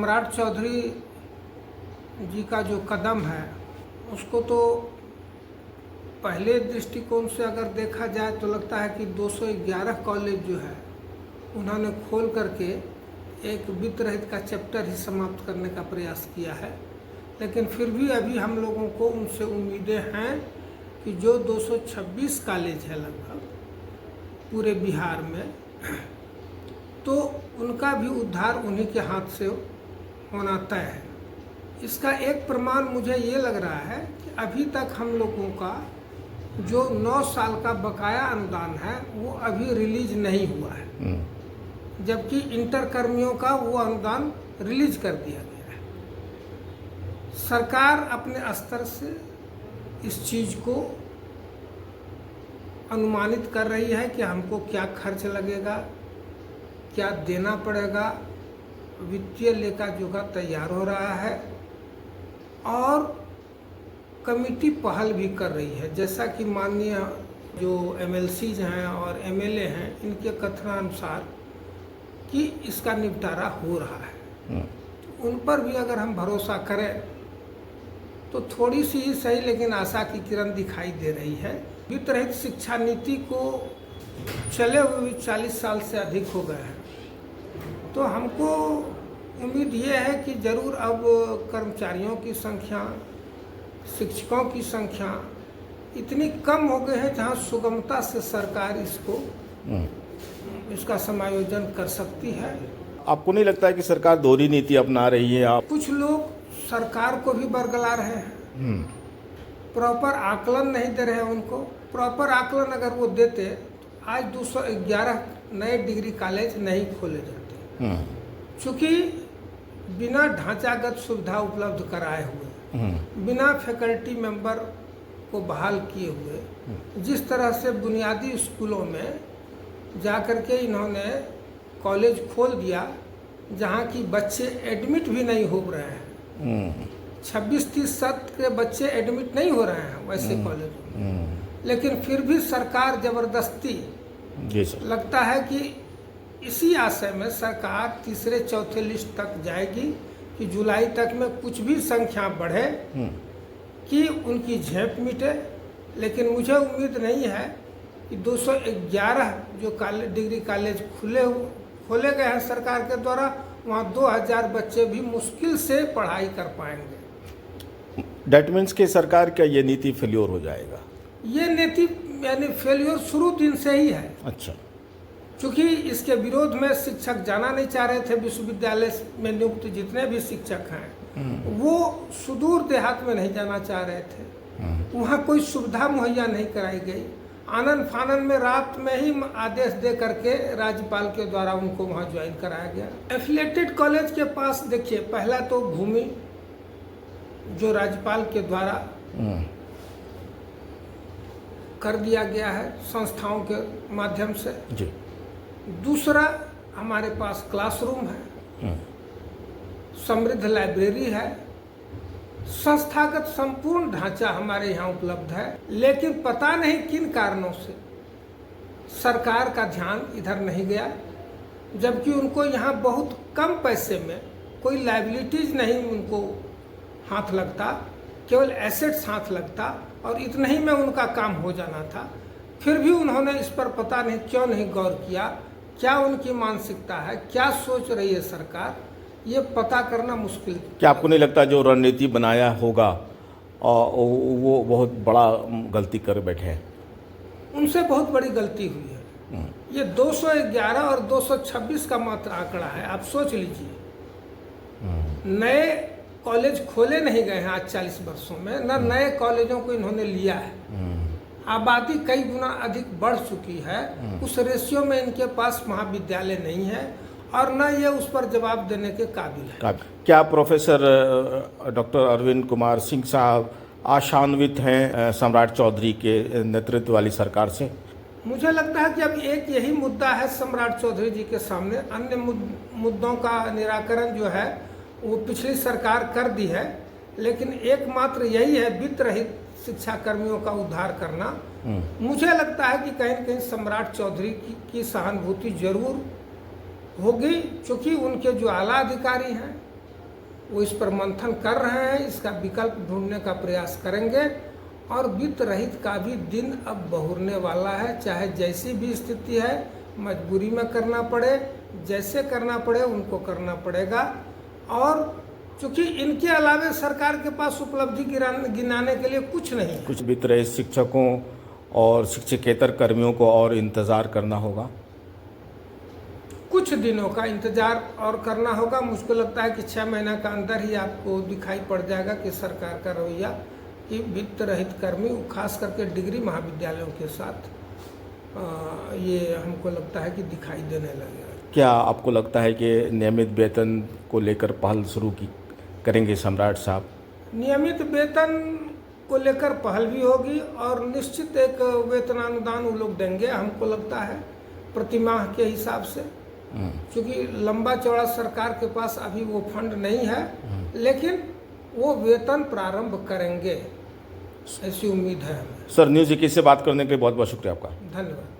सम्राट चौधरी जी का जो कदम है उसको तो पहले दृष्टिकोण से अगर देखा जाए तो लगता है कि 211 कॉलेज जो है उन्होंने खोल करके एक वित्त रहित का चैप्टर ही समाप्त करने का प्रयास किया है। लेकिन फिर भी अभी हम लोगों को उनसे उम्मीदें हैं कि जो 226 कॉलेज है लगभग पूरे बिहार में, तो उनका भी उद्धार उन्हीं के हाथ से होना तय है। इसका एक प्रमाण मुझे ये लग रहा है कि अभी तक हम लोगों का जो 9 साल का बकाया अनुदान है वो अभी रिलीज नहीं हुआ है, जबकि इंटर कर्मियों का वो अनुदान रिलीज कर दिया गया है। सरकार अपने स्तर से इस चीज़ को अनुमानित कर रही है कि हमको क्या खर्च लगेगा, क्या देना पड़ेगा, वित्तीय लेखा जोखा तैयार हो रहा है और कमिटी पहल भी कर रही है। जैसा कि माननीय जो एमएलसीज हैं और एमएलए हैं, इनके कथनानुसार कि इसका निपटारा हो रहा है, तो उन पर भी अगर हम भरोसा करें तो थोड़ी सी ही सही लेकिन आशा की किरण दिखाई दे रही है। वित्त रहित शिक्षा नीति को चले हुए 40 साल से अधिक हो गए हैं, तो हमको उम्मीद ये है कि ज़रूर अब कर्मचारियों की संख्या, शिक्षकों की संख्या इतनी कम हो गई है जहाँ सुगमता से सरकार इसका समायोजन कर सकती है। आपको नहीं लगता है कि सरकार दोहरी नीति अपना रही है? आप कुछ लोग सरकार को भी बरगला रहे हैं, प्रॉपर आकलन नहीं दे रहे हैं उनको। प्रॉपर आकलन अगर वो देते तो आज 211 नए डिग्री कॉलेज नहीं खोले जाते, चूँकि बिना ढांचागत सुविधा उपलब्ध कराए हुए, बिना फैकल्टी मेंबर को बहाल किए हुए, जिस तरह से बुनियादी स्कूलों में जाकर के इन्होंने कॉलेज खोल दिया जहाँ की बच्चे एडमिट भी नहीं हो रहे हैं, 26-30% के बच्चे एडमिट नहीं हो रहे हैं वैसे कॉलेजों में, लेकिन फिर भी सरकार जबरदस्ती, लगता है कि इसी आशय में सरकार तीसरे चौथे लिस्ट तक जाएगी कि जुलाई तक में कुछ भी संख्या बढ़े कि उनकी झेप मिटे। लेकिन मुझे उम्मीद नहीं है कि 211 जो डिग्री कॉलेज खोले गए हैं सरकार के द्वारा, वहाँ 2000 बच्चे भी मुश्किल से पढ़ाई कर पाएंगे। डैट मीन्स कि सरकार का ये नीति फेल्योर हो जाएगा? ये नीति यानी फेल्योर शुरू दिन से ही है। अच्छा। चूँकि इसके विरोध में शिक्षक जाना नहीं चाह रहे थे, विश्वविद्यालय में नियुक्त जितने भी शिक्षक हैं वो सुदूर देहात में नहीं जाना चाह रहे थे, वहाँ कोई सुविधा मुहैया नहीं कराई गई। आनन फानन में रात में ही आदेश दे करके राज्यपाल के द्वारा उनको वहाँ ज्वाइन कराया गया। एफिलेटेड कॉलेज के पास देखिए, पहला तो भूमि जो राज्यपाल के द्वारा कर दिया गया है संस्थाओं के माध्यम से जी। दूसरा, हमारे पास क्लासरूम है, समृद्ध लाइब्रेरी है, संस्थागत संपूर्ण ढांचा हमारे यहाँ उपलब्ध है। लेकिन पता नहीं किन कारणों से सरकार का ध्यान इधर नहीं गया, जबकि उनको यहाँ बहुत कम पैसे में कोई लायबिलिटीज नहीं उनको हाथ लगता, केवल एसेट्स हाथ लगता और इतना ही में उनका काम हो जाना था। फिर भी उन्होंने इस पर पता नहीं क्यों नहीं गौर किया। क्या उनकी मानसिकता है, क्या सोच रही है सरकार, ये पता करना मुश्किल है। क्या आपको नहीं लगता जो रणनीति बनाया होगा और वो बहुत बड़ा गलती कर बैठे हैं? उनसे बहुत बड़ी गलती हुई है। ये 211 और 226 का मात्र आंकड़ा है। आप सोच लीजिए, नए कॉलेज खोले नहीं गए हैं आज 40 वर्षों में, न नए कॉलेजों को इन्होंने लिया है। आबादी कई गुना अधिक बढ़ चुकी है, उस रेशियो में इनके पास महाविद्यालय नहीं है और न ये उस पर जवाब देने के काबिल है। क्या प्रोफेसर डॉक्टर अरविंद कुमार सिंह साहब आशान्वित हैं सम्राट चौधरी के नेतृत्व वाली सरकार से? मुझे लगता है कि अब एक यही मुद्दा है सम्राट चौधरी जी के सामने। अन्य मुद्दों का निराकरण जो है वो पिछली सरकार कर दी है, लेकिन एकमात्र यही है वित्त रहित शिक्षा कर्मियों का उद्धार करना। मुझे लगता है कि कहीं न कहीं सम्राट चौधरी की सहानुभूति जरूर होगी, क्योंकि उनके जो आला अधिकारी हैं वो इस पर मंथन कर रहे हैं, इसका विकल्प ढूंढने का प्रयास करेंगे और वित्त रहित का भी दिन अब बहुरने वाला है। चाहे जैसी भी स्थिति है, मजबूरी में करना पड़े, जैसे करना पड़े उनको करना पड़ेगा। और चूंकि इनके अलावे सरकार के पास उपलब्धि गिनाने के लिए कुछ नहीं है। कुछ वित्त रहित शिक्षकों और शिक्षकेतर कर्मियों को और इंतज़ार करना होगा, कुछ दिनों का इंतजार और करना होगा। मुझको लगता है कि 6 महीना का अंदर ही आपको दिखाई पड़ जाएगा कि सरकार का रवैया कि वित्त रहित कर्मी, खास करके डिग्री महाविद्यालयों के साथ ये हमको लगता है कि दिखाई देने लगेगा। क्या आपको लगता है कि नियमित वेतन को लेकर पहल शुरू करेंगे सम्राट साहब? नियमित वेतन को लेकर पहल भी होगी और निश्चित एक वेतनानुदान वो लोग देंगे, हमको लगता है प्रतिमाह के हिसाब से, क्योंकि लंबा चौड़ा सरकार के पास अभी वो फंड नहीं है, लेकिन वो वेतन प्रारंभ करेंगे, ऐसी उम्मीद है हमें। सर, न्यूज़ 21 से बात करने के लिए बहुत बहुत शुक्रिया आपका। धन्यवाद।